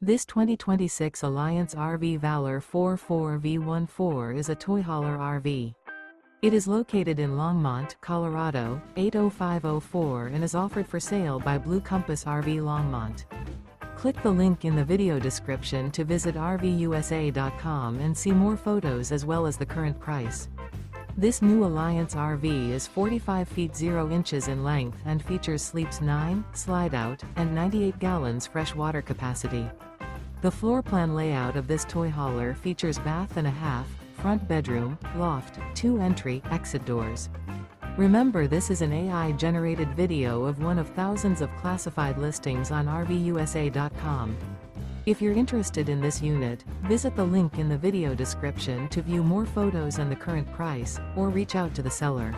This 2026 Alliance RV Valor 44V14 is a toy hauler RV. It is located in Longmont, Colorado, 80504 and is offered for sale by Blue Compass RV Longmont. Click the link in the video description to visit RVUSA.com and see more photos as well as the current price. This new Alliance RV is 45 feet 0 inches in length and features sleeps 9, slide-out, and 98 gallons fresh water capacity. The floor plan layout of this toy hauler features bath and a half, front bedroom, loft, 2 entry/exit doors. Remember, this is an AI-generated video of one of thousands of classified listings on RVUSA.com. If you're interested in this unit, visit the link in the video description to view more photos and the current price, or reach out to the seller.